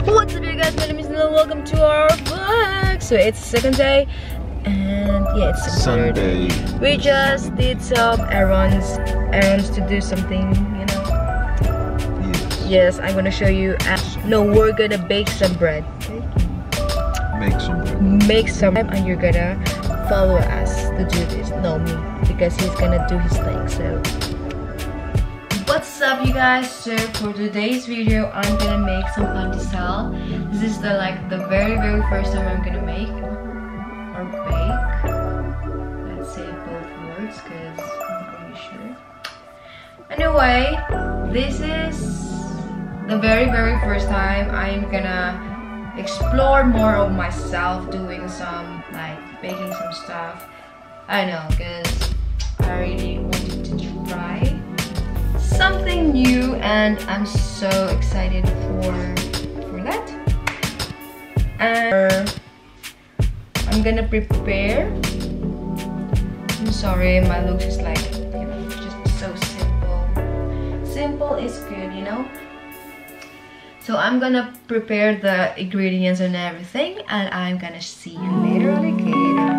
What's up, you guys? My name is Nila. Welcome to our vlog. So it's second day, and yeah, it's Sunday. We just did some errands to do something, you know. Yes, I'm gonna show you. No, we're gonna bake some bread. Make some, and you're gonna follow us to do this. No, me, because he's gonna do his thing. So what's up, you guys? So for today's video, I'm gonna make some pandesal. This is the very first time I'm gonna make or bake. Let's say both words because I'm not really sure. Anyway, this is the very first time I'm gonna explore more of myself, doing some baking some stuff. I know, because I really wanted to try something new, and I'm so excited for that. And I'm gonna prepare. I'm sorry, my looks is just so simple. Simple is good, you know. So I'm gonna prepare the ingredients and everything, and I'm gonna see you later, alligator.